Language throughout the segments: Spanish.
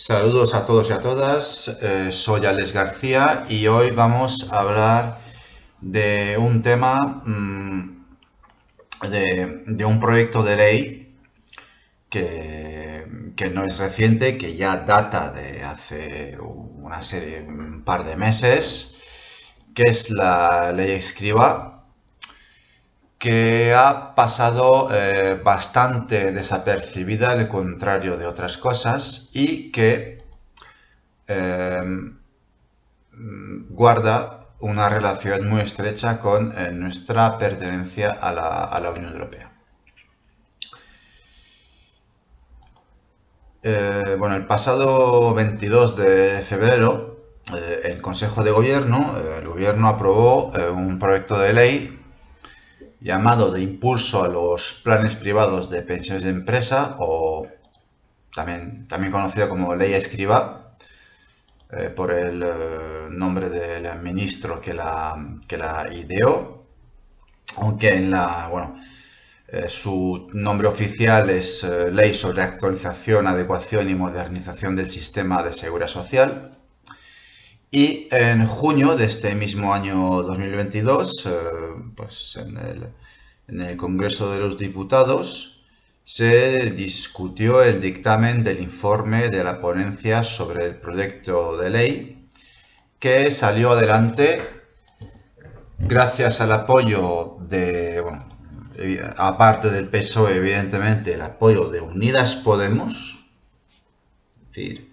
Saludos a todos y a todas, soy Alex García y hoy vamos a hablar de un tema, de un proyecto de ley que no es reciente, que ya data de hace un par de meses, que es la ley Escriba, que ha pasado bastante desapercibida, al contrario de otras cosas, y que eh, guarda una relación muy estrecha con nuestra pertenencia a la Unión Europea. Bueno, el pasado 22 de febrero, el Consejo de Gobierno, el Gobierno aprobó un proyecto de ley llamado de impulso a los planes privados de pensiones de empresa, o también conocido como Ley Escriba, por el nombre del ministro que la ideó, aunque su nombre oficial es Ley sobre actualización, adecuación y modernización del sistema de seguridad social. Y en junio de este mismo año 2022, pues en el Congreso de los Diputados, se discutió el dictamen del informe de la ponencia sobre el proyecto de ley, que salió adelante gracias al apoyo aparte del PSOE, evidentemente, el apoyo de Unidas Podemos, es decir,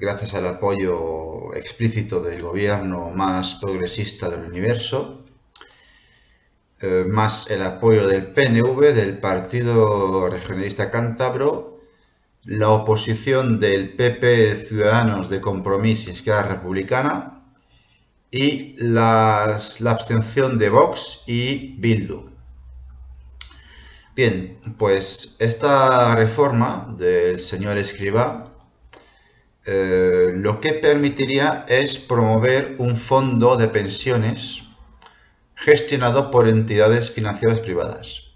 gracias al apoyo explícito del gobierno más progresista del universo, más el apoyo del PNV, del Partido Regionalista Cántabro, la oposición del PP, Ciudadanos, de Compromís y Esquerra Republicana, y la abstención de Vox y Bildu. Bien, pues esta reforma del señor Escrivá lo que permitiría es promover un fondo de pensiones gestionado por entidades financieras privadas,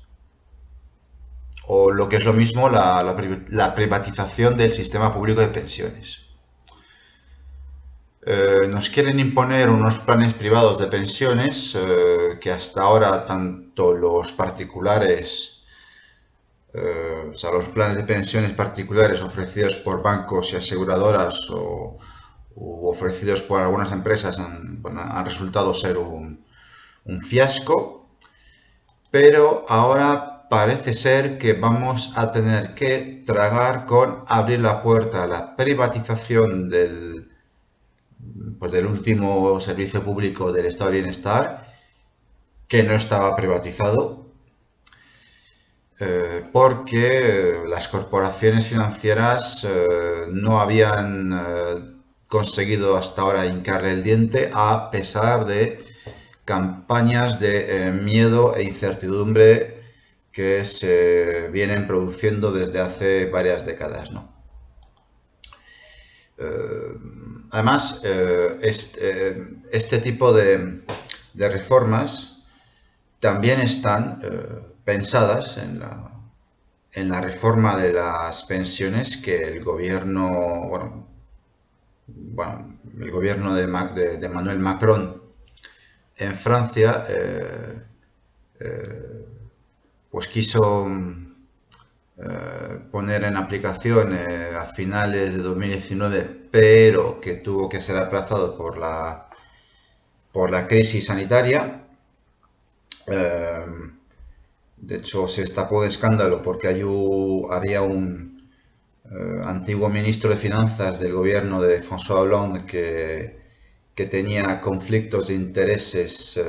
o lo que es lo mismo, la privatización del sistema público de pensiones. Nos quieren imponer unos planes privados de pensiones que hasta ahora tanto los particulares, o sea, los planes de pensiones particulares ofrecidos por bancos y aseguradoras u ofrecidos por algunas empresas han resultado ser un fiasco, pero ahora parece ser que vamos a tener que tragar con abrir la puerta a la privatización del último servicio público del estado de bienestar, que no estaba privatizado, porque las corporaciones financieras no habían conseguido hasta ahora hincarle el diente, a pesar de campañas de miedo e incertidumbre que se vienen produciendo desde hace varias décadas, ¿no? Además, este tipo de reformas también están pensadas en la reforma de las pensiones que el gobierno, el gobierno de Emmanuel Macron en Francia, pues quiso poner en aplicación a finales de 2019, pero que tuvo que ser aplazado por la crisis sanitaria. De hecho, se destapó de escándalo porque había un antiguo ministro de Finanzas del gobierno de François Hollande que tenía conflictos de intereses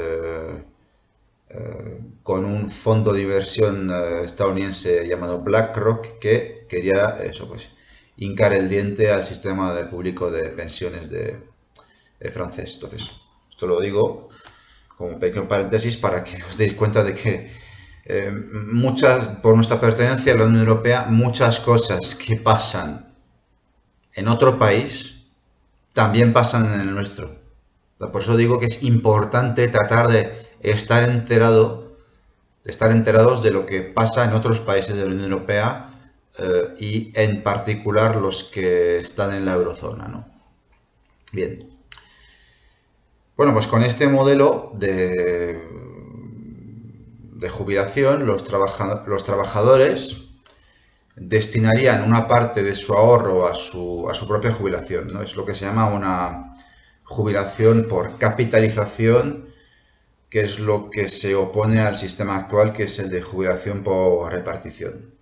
con un fondo de inversión estadounidense llamado BlackRock, que quería hincar el diente al sistema público de pensiones francés. Entonces, esto lo digo como pequeño paréntesis para que os deis cuenta de que por nuestra pertenencia a la Unión Europea, muchas cosas que pasan en otro país también pasan en el nuestro. Por eso digo que es importante tratar de estar enterados de lo que pasa en otros países de la Unión Europea, y en particular los que están en la eurozona, ¿no? Bien. Bueno, pues con este modelo de jubilación, los trabajadores destinarían una parte de su ahorro a su propia jubilación, ¿no? Es lo que se llama una jubilación por capitalización, que es lo que se opone al sistema actual, que es el de jubilación por repartición.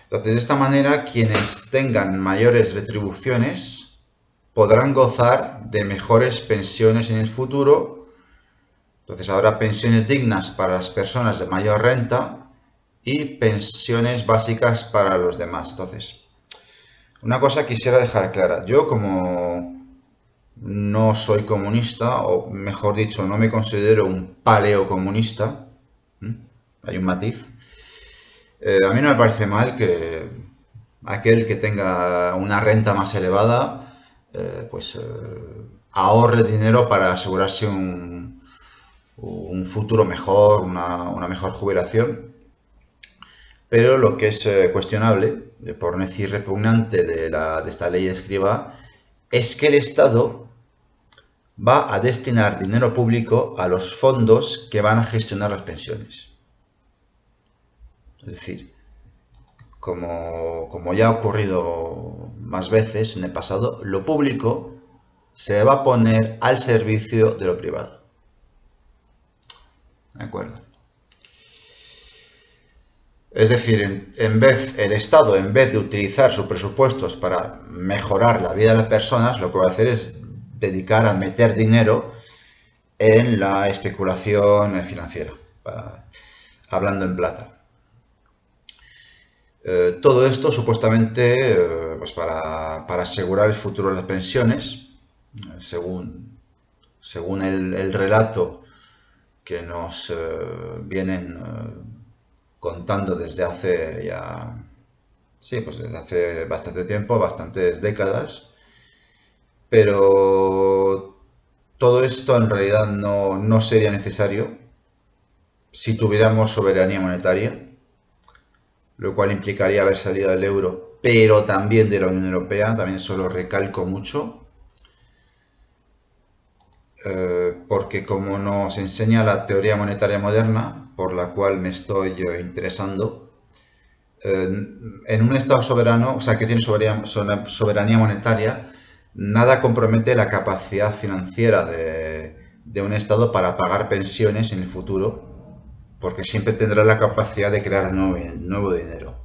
Entonces, de esta manera, quienes tengan mayores retribuciones podrán gozar de mejores pensiones en el futuro. Entonces, habrá pensiones dignas para las personas de mayor renta y pensiones básicas para los demás. Entonces, una cosa quisiera dejar clara. Yo, como no soy comunista, o mejor dicho, no me considero un paleocomunista, hay un matiz, a mí no me parece mal que aquel que tenga una renta más elevada, ahorre dinero para asegurarse un futuro mejor, una mejor jubilación. Pero lo que es cuestionable, por no decir repugnante de esta ley escriba, es que el Estado va a destinar dinero público a los fondos que van a gestionar las pensiones. Es decir, como ya ha ocurrido más veces en el pasado, lo público se va a poner al servicio de lo privado. ¿De acuerdo? Es decir, el Estado, en vez de utilizar sus presupuestos para mejorar la vida de las personas, lo que va a hacer es dedicar a meter dinero en la especulación financiera, hablando en plata. Todo esto supuestamente para asegurar el futuro de las pensiones, según el relato que nos vienen contando desde hace ya, sí, pues desde hace bastante tiempo, bastantes décadas, pero todo esto en realidad no sería necesario si tuviéramos soberanía monetaria, lo cual implicaría haber salido del euro, pero también de la Unión Europea. También eso lo recalco mucho, porque como nos enseña la teoría monetaria moderna, por la cual me estoy interesando, en un Estado soberano, o sea, que tiene soberanía monetaria, nada compromete la capacidad financiera de un Estado para pagar pensiones en el futuro, porque siempre tendrá la capacidad de crear nuevo dinero.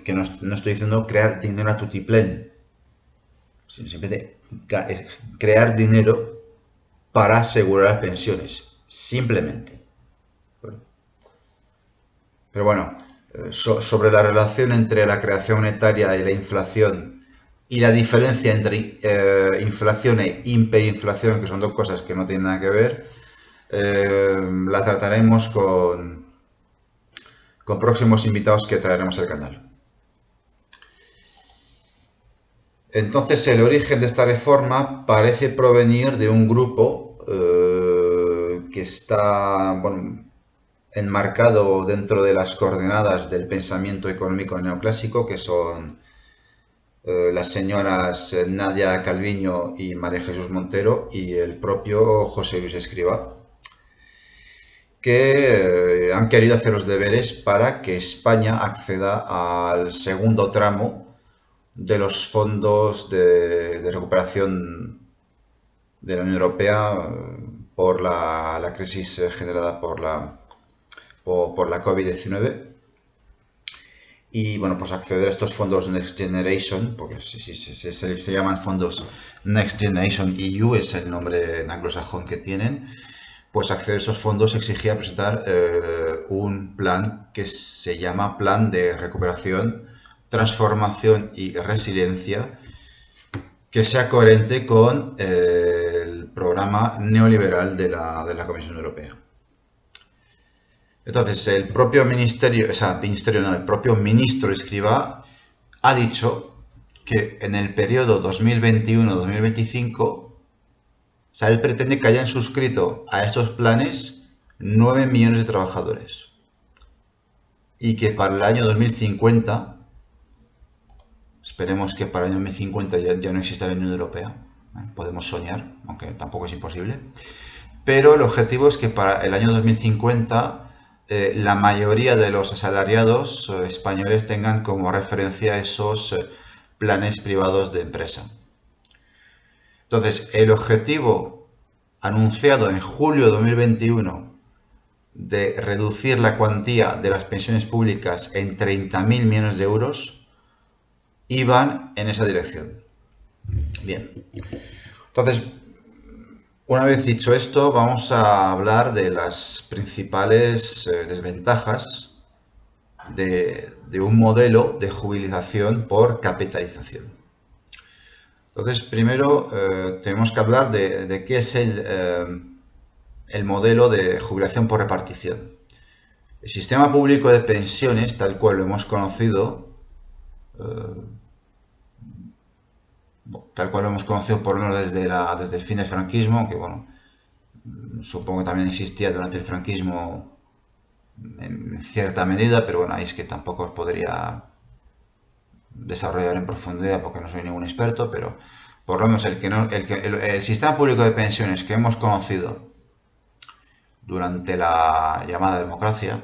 Que no estoy diciendo crear dinero a tutiplén, sino simplemente crear dinero para asegurar las pensiones, simplemente. Pero bueno, sobre la relación entre la creación monetaria y la inflación, y la diferencia entre inflación e hiperinflación, que son dos cosas que no tienen nada que ver, la trataremos con próximos invitados que traeremos al canal. Entonces, el origen de esta reforma parece provenir de un grupo que está, bueno, enmarcado dentro de las coordenadas del pensamiento económico neoclásico, que son las señoras Nadia Calviño y María Jesús Montero y el propio José Luis Escrivá, que han querido hacer los deberes para que España acceda al segundo tramo de los fondos de recuperación de la Unión Europea por la crisis generada por la COVID-19. Y bueno, pues acceder a estos fondos Next Generation, porque se llaman fondos Next Generation EU, es el nombre en anglosajón que tienen. Pues acceder a esos fondos exigía presentar un plan que se llama Plan de Recuperación, Transformación y Resiliencia, que sea coherente con el programa neoliberal de la Comisión Europea. Entonces, el propio el propio ministro Escrivá ha dicho que en el periodo 2021-2025, o sea, él pretende que hayan suscrito a estos planes 9 millones de trabajadores. y que para el año 2050, esperemos que para el año 2050 ya no exista la Unión Europea, podemos soñar, aunque tampoco es imposible, pero el objetivo es que para el año 2050 la mayoría de los asalariados españoles tengan como referencia esos planes privados de empresa. Entonces, el objetivo anunciado en julio de 2021 de reducir la cuantía de las pensiones públicas en 30.000 millones de euros iban en esa dirección. Bien, entonces, una vez dicho esto, vamos a hablar de las principales desventajas de un modelo de jubilación por capitalización. Entonces, primero tenemos que hablar de qué es el modelo de jubilación por repartición. El sistema público de pensiones, tal cual lo hemos conocido, por lo menos desde el fin del franquismo, aunque bueno, supongo que también existía durante el franquismo en cierta medida, pero bueno, ahí es que tampoco os podría desarrollar en profundidad porque no soy ningún experto, pero por lo menos el sistema público de pensiones que hemos conocido durante la llamada democracia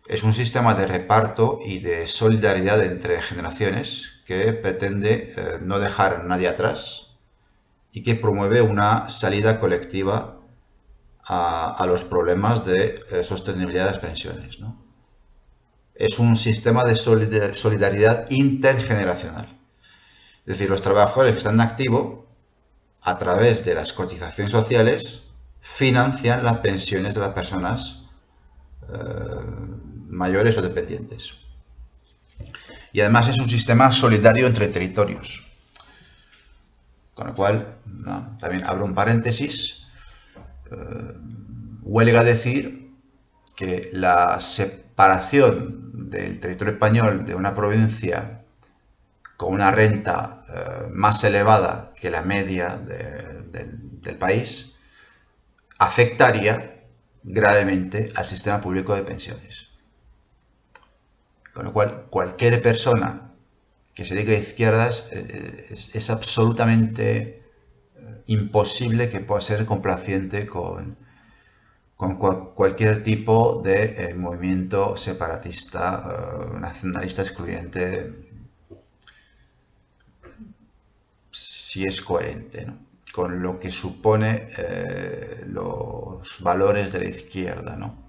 es un sistema de reparto y de solidaridad entre generaciones que pretende no dejar a nadie atrás y que promueve una salida colectiva a los problemas de sostenibilidad de las pensiones, ¿no? Es un sistema de solidaridad intergeneracional. Es decir, los trabajadores que están en activo, a través de las cotizaciones sociales, financian las pensiones de las personas mayores o dependientes. Y además es un sistema solidario entre territorios. Con lo cual, también abro un paréntesis, huelga decir que la separación del territorio español de una provincia con una renta más elevada que la media del país afectaría gravemente al sistema público de pensiones. Con lo cual, cualquier persona que se dedique a izquierdas es absolutamente imposible que pueda ser complaciente con cualquier tipo de movimiento separatista, nacionalista excluyente, si es coherente, ¿no?, con lo que supone los valores de la izquierda, ¿no?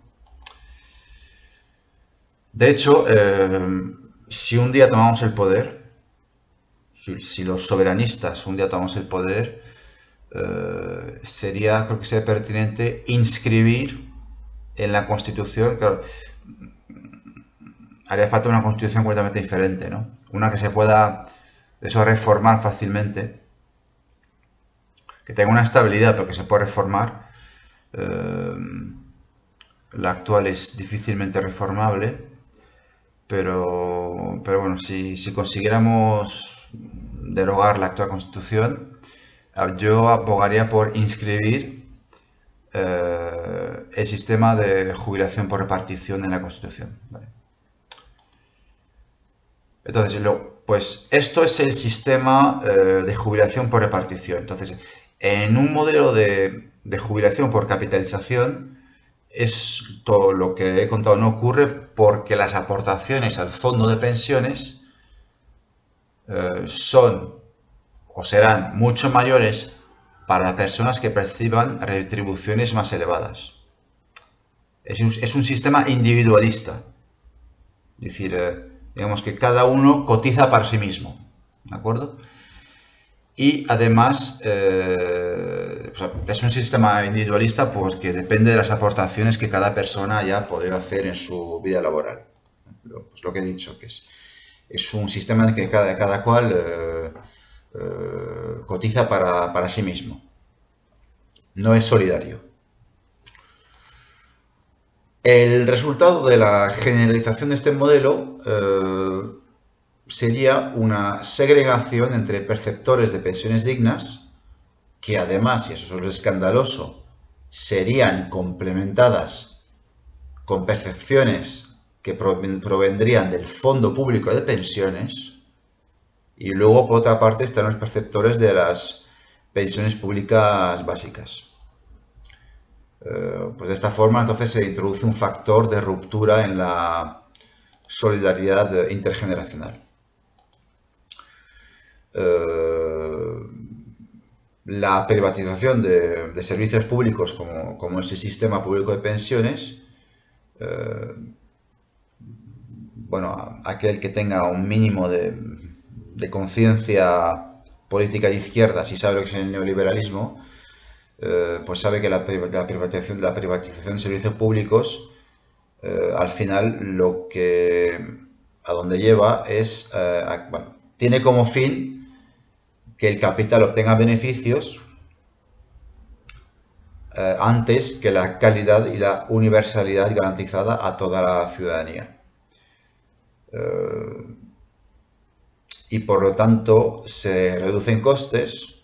De hecho, si un día tomamos el poder, si los soberanistas un día tomamos el poder, creo que sería pertinente inscribir en la Constitución, claro, haría falta una Constitución completamente diferente, ¿no? Una que se pueda, reformar fácilmente, que tenga una estabilidad, pero que se pueda reformar. La actual es difícilmente reformable, pero bueno, si consiguiéramos derogar la actual Constitución, yo abogaría por inscribir el sistema de jubilación por repartición en la Constitución, ¿vale? Entonces, pues esto es el sistema de jubilación por repartición. Entonces, en un modelo de jubilación por capitalización, todo lo que he contado no ocurre porque las aportaciones al fondo de pensiones son o serán mucho mayores para personas que perciban retribuciones más elevadas. Es un sistema individualista. Es decir, digamos que cada uno cotiza para sí mismo, ¿de acuerdo? Y además es un sistema individualista porque depende de las aportaciones que cada persona haya podido hacer en su vida laboral. Pues lo que he dicho, que es un sistema en que cada cual cotiza para sí mismo. No es solidario. El resultado de la generalización de este modelo sería una segregación entre perceptores de pensiones dignas, que además, y eso es lo escandaloso, serían complementadas con percepciones que provendrían del Fondo Público de Pensiones, y luego por otra parte están los perceptores de las pensiones públicas básicas. Pues de esta forma entonces se introduce un factor de ruptura en la solidaridad intergeneracional. La privatización de servicios públicos como ese sistema público de pensiones, bueno, aquel que tenga un mínimo de conciencia política de izquierdas y sabe lo que es el neoliberalismo, pues sabe que la privatización de servicios públicos al final a donde lleva es, bueno, tiene como fin que el capital obtenga beneficios antes que la calidad y la universalidad garantizada a toda la ciudadanía. Y por lo tanto se reducen costes,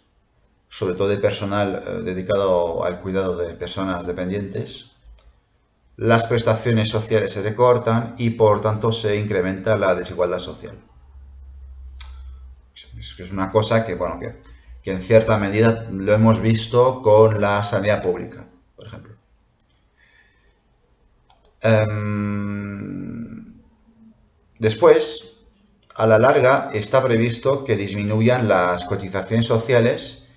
sobre todo de personal dedicado al cuidado de personas dependientes. Las prestaciones sociales se recortan y por tanto se incrementa la desigualdad social. Es una cosa que, bueno, que en cierta medida lo hemos visto con la sanidad pública, por ejemplo. Después, a la larga, está previsto que disminuyan las cotizaciones sociales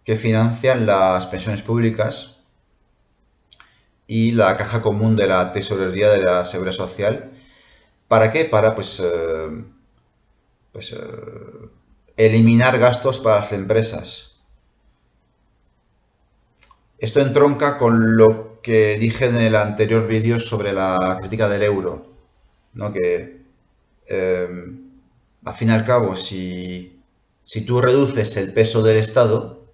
que financian las pensiones públicas y la caja común de la tesorería de la Seguridad Social. ¿Para qué? Para eliminar gastos para las empresas. Esto entronca con lo que dije en el anterior vídeo sobre la crítica del euro, ¿no? Que al fin y al cabo, si tú reduces el peso del Estado,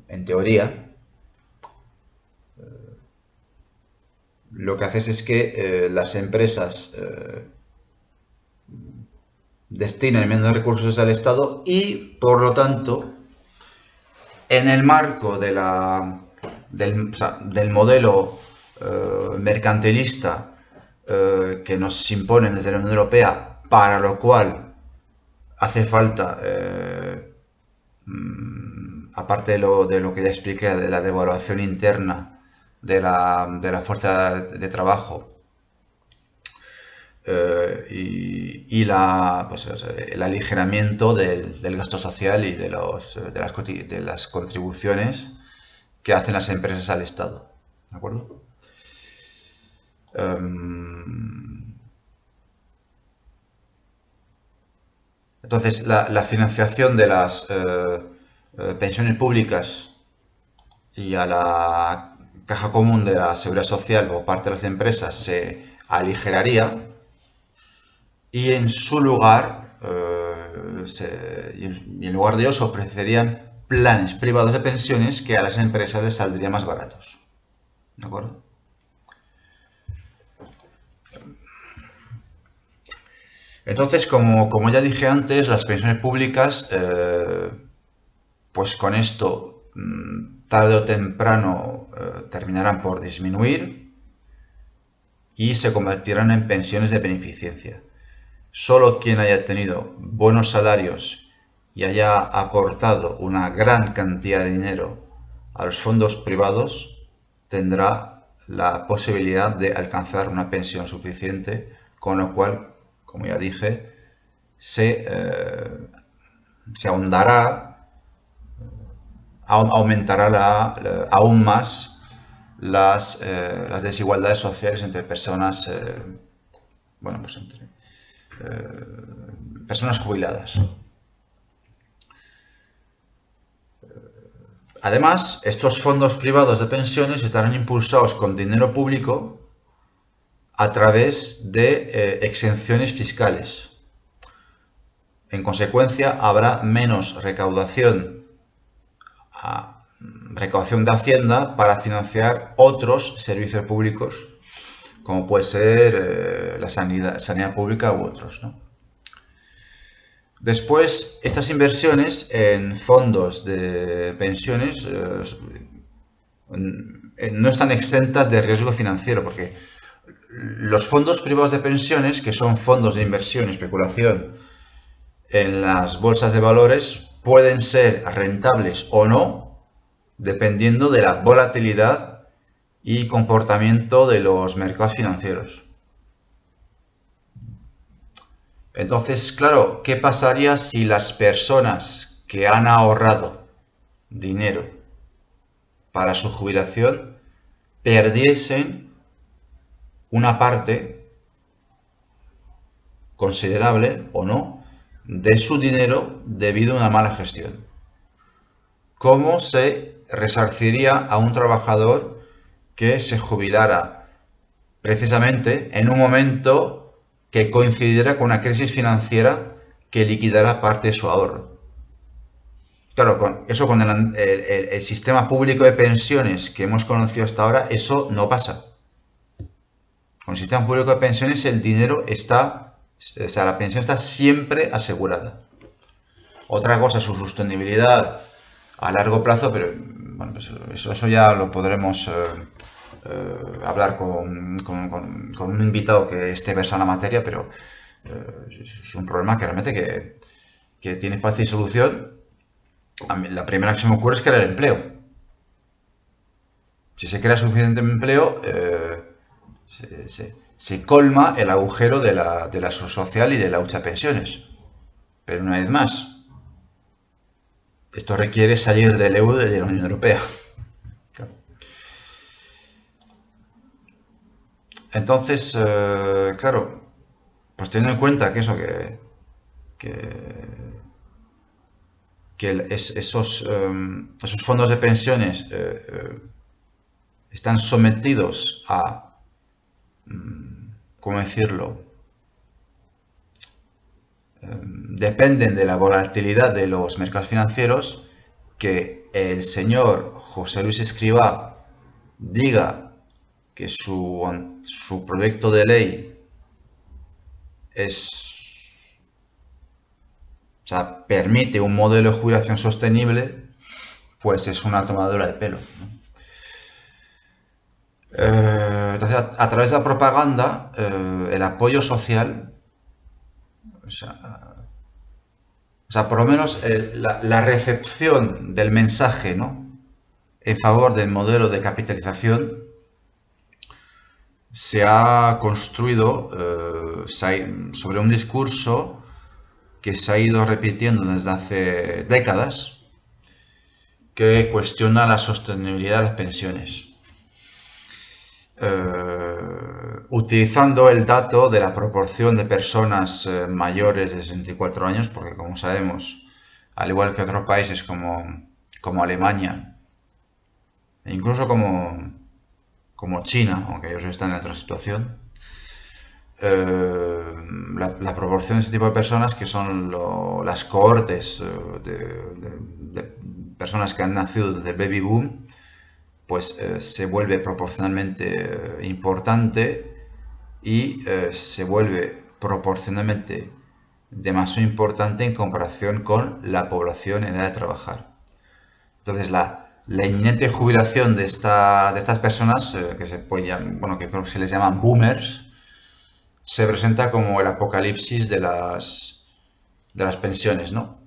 en teoría, lo que haces es que las empresas destinen menos recursos al Estado y, por lo tanto, en el marco del modelo mercantilista que nos imponen desde la Unión Europea, para lo cual hace falta, aparte de lo que ya expliqué, de la devaluación interna de la fuerza de trabajo y el aligeramiento del gasto social y de las contribuciones que hacen las empresas al Estado. ¿De acuerdo? Entonces, la financiación de las pensiones públicas y a la caja común de la Seguridad Social por parte de las empresas se aligeraría y en su lugar, y en lugar de ello, se ofrecerían planes privados de pensiones que a las empresas les saldrían más baratos. ¿De acuerdo? Entonces, como ya dije antes, las pensiones públicas, pues con esto, tarde o temprano, terminarán por disminuir y se convertirán en pensiones de beneficencia. Solo quien haya tenido buenos salarios y haya aportado una gran cantidad de dinero a los fondos privados tendrá la posibilidad de alcanzar una pensión suficiente, con lo cual, como ya dije, se ahondará, aumentará aún más las desigualdades sociales entre personas, entre personas jubiladas. Además, estos fondos privados de pensiones estarán impulsados con dinero público a través de exenciones fiscales. En consecuencia, habrá menos recaudación de Hacienda para financiar otros servicios públicos, como puede ser la sanidad pública u otros, ¿no? Después, estas inversiones en fondos de pensiones no están exentas de riesgo financiero, porque Los fondos privados de pensiones, que son fondos de inversión y especulación en las bolsas de valores, pueden ser rentables o no, dependiendo de la volatilidad y comportamiento de los mercados financieros. Entonces, claro, ¿qué pasaría si las personas que han ahorrado dinero para su jubilación perdiesen una parte considerable o no de su dinero debido a una mala gestión? ¿Cómo se resarciría a un trabajador que se jubilara precisamente en un momento que coincidiera con una crisis financiera que liquidara parte de su ahorro? Claro, con el sistema público de pensiones que hemos conocido hasta ahora, eso no pasa. Con el sistema público de pensiones el dinero está, o sea, la pensión está siempre asegurada. Otra cosa es su sostenibilidad a largo plazo, pero bueno, pues eso ya lo podremos hablar con un invitado que esté versado en la materia, pero es un problema que realmente que tiene fácil solución. A mí, la primera que se me ocurre es crear empleo. Si se crea suficiente empleo, se colma el agujero de la social y de la hucha de pensiones. Pero una vez más, esto requiere salir del euro y de la Unión Europea. Claro. Entonces, claro, pues teniendo en cuenta que eso, esos fondos de pensiones están sometidos a, ¿cómo decirlo? Dependen de la volatilidad de los mercados financieros, que el señor José Luis Escrivá diga que su proyecto de ley o sea, permite un modelo de jubilación sostenible, pues es una tomadura de pelo, ¿no? Entonces, a través de la propaganda, el apoyo social, o sea, por lo menos la recepción del mensaje, ¿no?, en favor del modelo de capitalización se ha construido sobre un discurso que se ha ido repitiendo desde hace décadas, que cuestiona la sostenibilidad de las pensiones. Utilizando el dato de la proporción de personas mayores de 64 años, porque como sabemos, al igual que otros países como Alemania, e incluso como China, aunque ellos están en otra situación, la proporción de ese tipo de personas, que son las cohortes de personas que han nacido desde el baby boom, pues se vuelve proporcionalmente importante y se vuelve proporcionalmente demasiado importante en comparación con la población en edad de trabajar. Entonces la inminente jubilación de estas personas, que que creo que se les llaman boomers, se presenta como el apocalipsis de las pensiones, ¿no?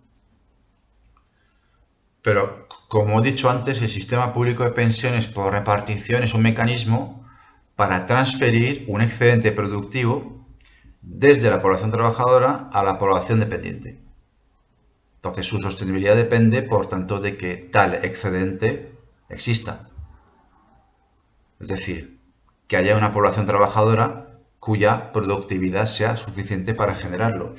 Pero, como he dicho antes, el sistema público de pensiones por repartición es un mecanismo para transferir un excedente productivo desde la población trabajadora a la población dependiente. Entonces, su sostenibilidad depende, por tanto, de que tal excedente exista. Es decir, que haya una población trabajadora cuya productividad sea suficiente para generarlo.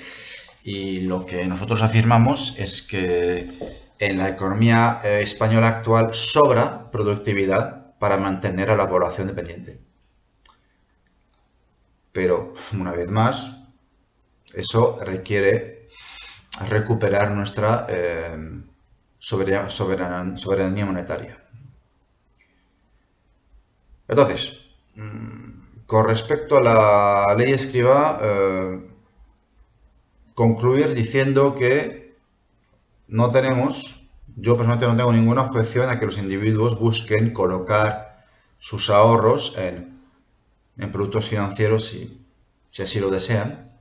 Y lo que nosotros afirmamos es que en la economía española actual sobra productividad para mantener a la población dependiente. Pero, una vez más, eso requiere recuperar nuestra soberanía monetaria. Entonces, con respecto a la ley Escrivá, concluir diciendo que yo personalmente no tengo ninguna objeción a que los individuos busquen colocar sus ahorros en en productos financieros si así lo desean.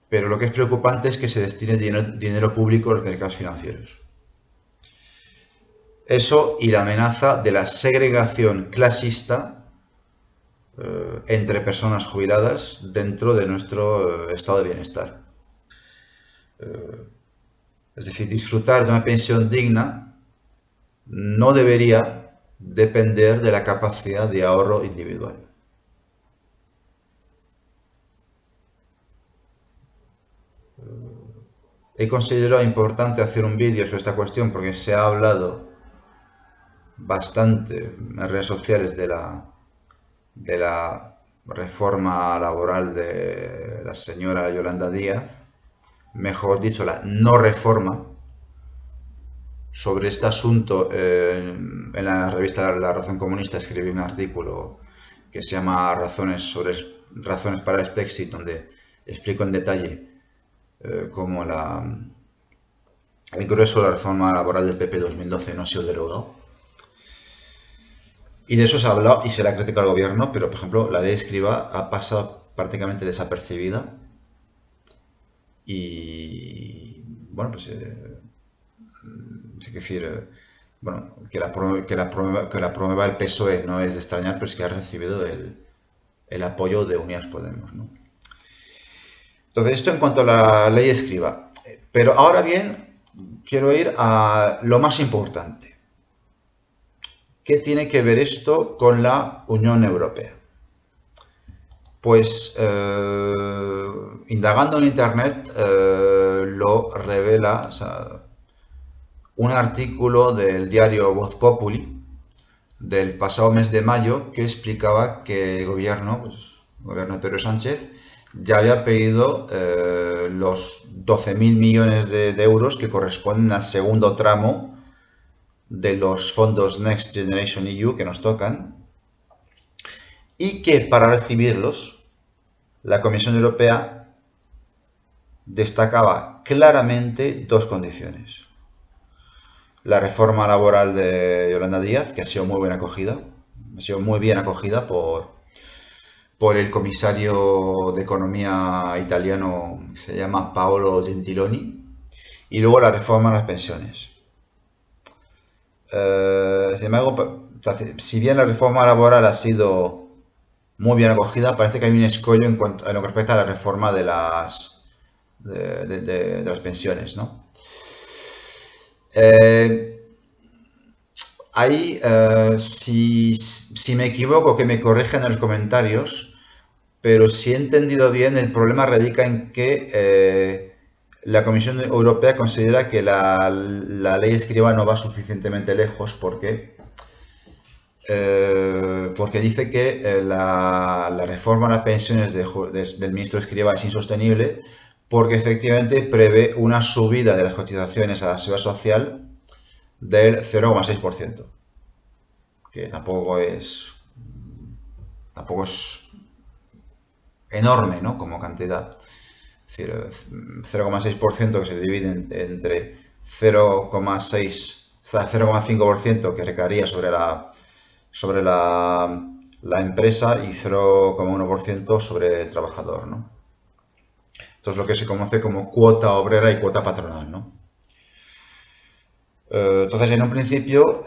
Pero lo que es preocupante es que se destine dinero público a los mercados financieros. Eso y la amenaza de la segregación clasista entre personas jubiladas dentro de nuestro estado de bienestar. Es decir, disfrutar de una pensión digna no debería depender de la capacidad de ahorro individual. He considerado importante hacer un vídeo sobre esta cuestión porque se ha hablado bastante en redes sociales de la reforma laboral de la señora Yolanda Díaz, mejor dicho, la no reforma. Sobre este asunto, en la revista La Razón Comunista escribí un artículo que se llama Razones para el Brexit, donde explico en detalle cómo el grueso de la reforma laboral del PP 2012 no ha sido derogado. Y de eso se ha hablado y se le ha criticado al gobierno, pero por ejemplo la ley Escrivá ha pasado prácticamente desapercibida. Y bueno, pues es decir, bueno, que la promueva el PSOE no es de extrañar, pero es que ha recibido el apoyo de Unidas Podemos, ¿no? Entonces, esto en cuanto a la ley Escrivá. Pero ahora bien, quiero ir a lo más importante. ¿Qué tiene que ver esto con la Unión Europea? Pues indagando en internet lo revela, o sea, un artículo del diario Voz Populi del pasado mes de mayo que explicaba que el gobierno de Pedro Sánchez ya había pedido los 12.000 millones de euros que corresponden al segundo tramo de los fondos Next Generation EU que nos tocan, y que para recibirlos la Comisión Europea destacaba claramente dos condiciones. La reforma laboral de Yolanda Díaz, que ha sido muy bien acogida por el comisario de Economía italiano, que se llama Paolo Gentiloni, y luego la reforma de las pensiones. Sin embargo, si bien la reforma laboral ha sido muy bien acogida, parece que hay un escollo en lo que respecta a la reforma de las pensiones, ¿no? Ahí, si me equivoco, que me corrijan en los comentarios, pero si he entendido bien, el problema radica en que la Comisión Europea considera que la ley Escrivá no va suficientemente lejos porque dice que la reforma de las pensiones del ministro Escrivá es insostenible porque efectivamente prevé una subida de las cotizaciones a la seguridad social del 0,6%, que tampoco es enorme, ¿no?, como cantidad. Es decir, 0,6% que se divide entre 0,5% que recaería sobre la empresa y 0,1% sobre el trabajador, ¿no? Esto es lo que se conoce como cuota obrera y cuota patronal, ¿no? Entonces, en un principio,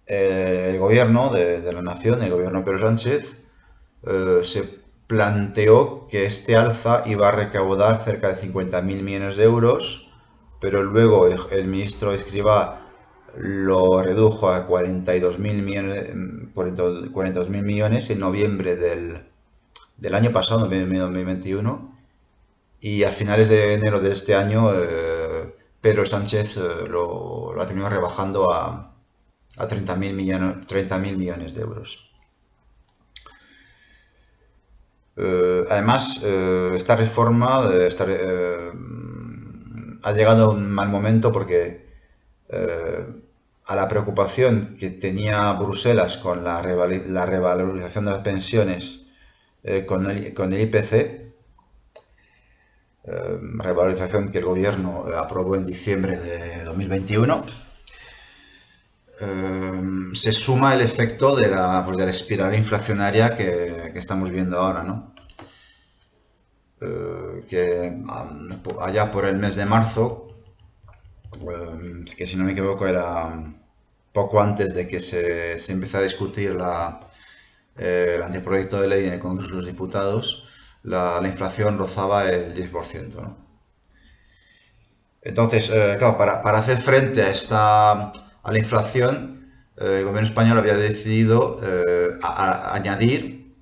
el gobierno de la nación, el gobierno de Pedro Sánchez, se planteó que este alza iba a recaudar cerca de 50.000 millones de euros, pero luego el ministro Escrivá lo redujo a 42.000 millones en noviembre del año pasado, noviembre de 2021, y a finales de enero de este año Pedro Sánchez lo ha terminado rebajando a 30.000 millones de euros. Además, esta reforma ha llegado a un mal momento porque a la preocupación que tenía Bruselas con la revalorización de las pensiones con el IPC, revalorización que el gobierno aprobó en diciembre de 2021, se suma el efecto de la espiral inflacionaria que estamos viendo ahora, ¿no? Allá por el mes de marzo, que si no me equivoco era poco antes de que se empezara a discutir el anteproyecto de ley en el Congreso de los Diputados, la inflación rozaba el 10%, ¿no? Entonces, claro, para hacer frente a la inflación, el gobierno español había decidido añadir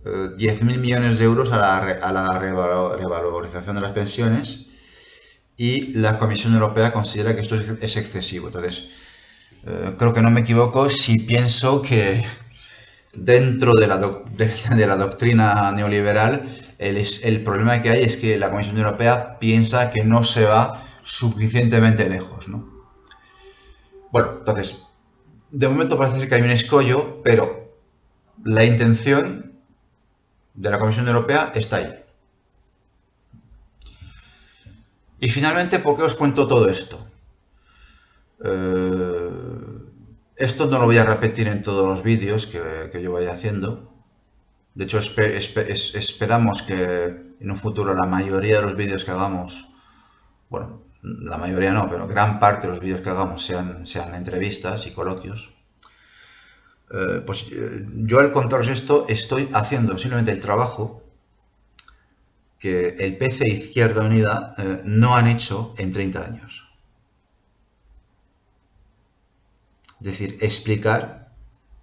10.000 millones de euros a la revalorización de las pensiones, y la Comisión Europea considera que esto es excesivo. Entonces, creo que no me equivoco si pienso que dentro de la doctrina neoliberal, el problema que hay es que la Comisión Europea piensa que no se va suficientemente lejos, ¿no? Bueno, entonces, de momento parece ser que hay un escollo, pero la intención de la Comisión Europea está ahí. Y finalmente, ¿por qué os cuento todo esto? Esto no lo voy a repetir en todos los vídeos que yo vaya haciendo. De hecho, esperamos que en un futuro la mayoría de los vídeos que hagamos, bueno, la mayoría no, pero gran parte de los vídeos que hagamos sean entrevistas y coloquios. Yo al contaros esto estoy haciendo simplemente el trabajo que el PC e Izquierda Unida no han hecho en 30 años. Es decir, explicar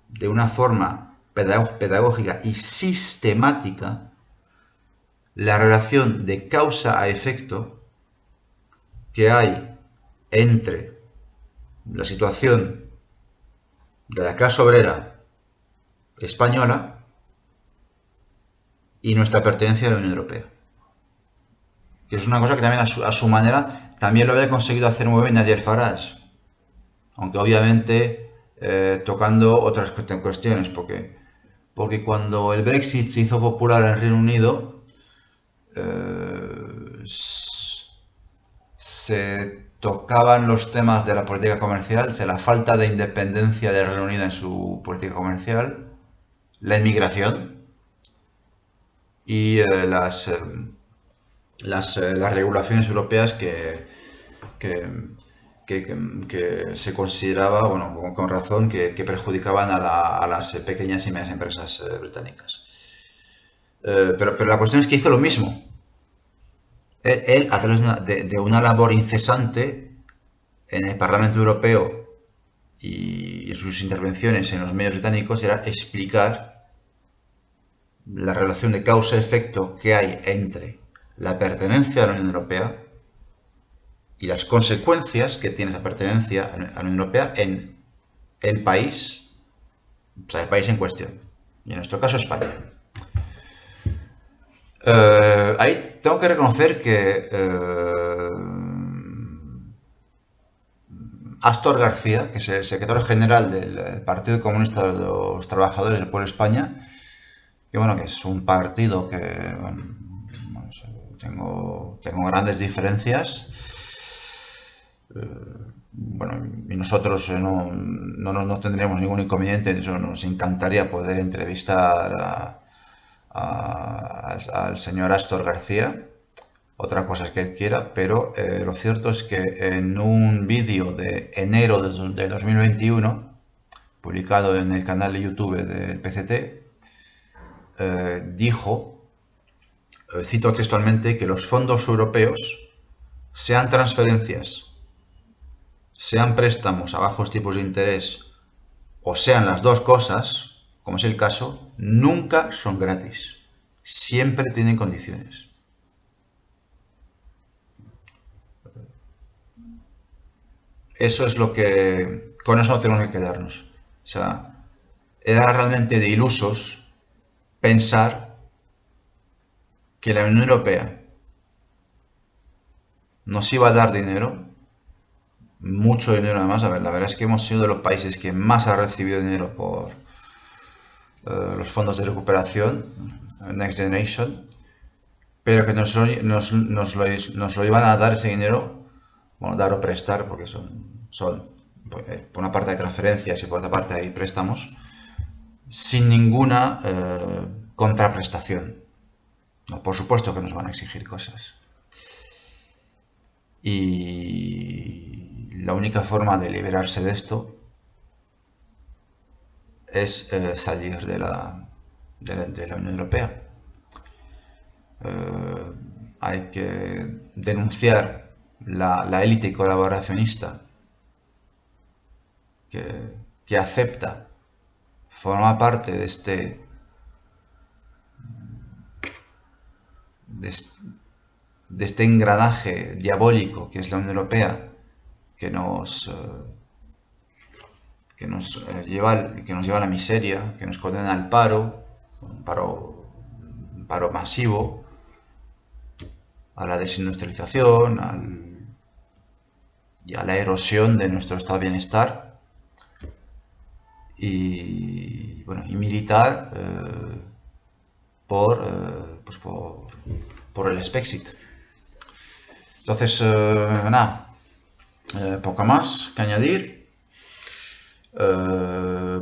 de una forma pedagógica y sistemática la relación de causa a efecto que hay entre la situación de la clase obrera española y nuestra pertenencia a la Unión Europea. Que es una cosa que también a su manera también lo había conseguido hacer muy bien Nigel Farage, aunque obviamente tocando otras cuestiones, porque cuando el Brexit se hizo popular en el Reino Unido, se tocaban los temas de la política comercial, de la falta de independencia del Reino Unido en su política comercial, la inmigración y las regulaciones europeas que se consideraba, bueno, con razón, que perjudicaban a las pequeñas y medianas empresas británicas. Pero la cuestión es que hizo lo mismo. Él a través de una labor incesante en el Parlamento Europeo y en sus intervenciones en los medios británicos, era explicar la relación de causa-efecto que hay entre la pertenencia a la Unión Europea y las consecuencias que tiene esa pertenencia a la Unión Europea en el país, o sea, el país en cuestión, y en nuestro caso España. Ahí tengo que reconocer que Astor García, que es el secretario general del Partido Comunista de los Trabajadores del Pueblo de España, que bueno, que es un partido que tengo grandes diferencias. Bueno, y nosotros no tendríamos ningún inconveniente, nos encantaría poder entrevistar al señor Astor García. Otra cosa es que él quiera, pero lo cierto es que en un vídeo de enero de 2021, publicado en el canal de YouTube del PCT, dijo, cito textualmente, que los fondos europeos, sean transferencias, sean préstamos a bajos tipos de interés, o sean las dos cosas, como es el caso, nunca son gratis. Siempre tienen condiciones. Eso es lo que... Con eso no tenemos que quedarnos. O sea, era realmente de ilusos pensar que la Unión Europea nos iba a dar dinero, mucho dinero además. A ver, la verdad es que hemos sido de los países que más ha recibido dinero por los fondos de recuperación, Next Generation, pero que nos lo iban a dar ese dinero, bueno, dar o prestar, porque son por una parte hay transferencias y por otra parte hay préstamos, sin ninguna contraprestación. No, por supuesto que nos van a exigir cosas. Y la única forma de liberarse de esto es salir de la Unión Europea. Hay que denunciar la élite colaboracionista que acepta formar parte de este engranaje diabólico que es la Unión Europea, que nos lleva a la miseria, que nos condena al paro, un paro masivo, a la desindustrialización, y a la erosión de nuestro estado de bienestar y militar por el Spexit. Entonces, nada, poco más que añadir.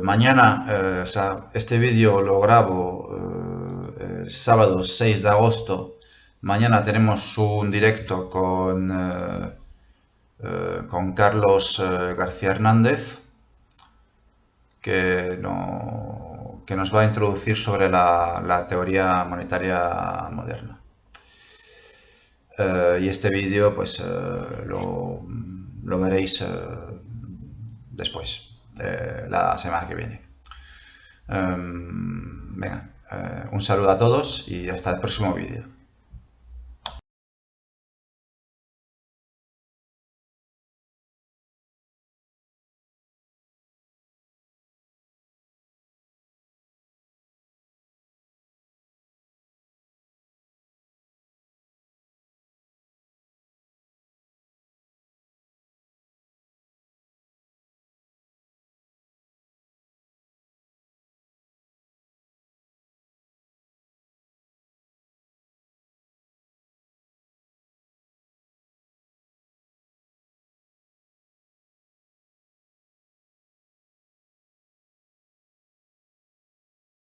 Mañana, este vídeo lo grabo el sábado 6 de agosto. Mañana tenemos un directo con Carlos García Hernández, que nos va a introducir sobre la teoría monetaria moderna. Y este vídeo pues lo veréis después, la semana que viene. Venga, un saludo a todos y hasta el próximo vídeo.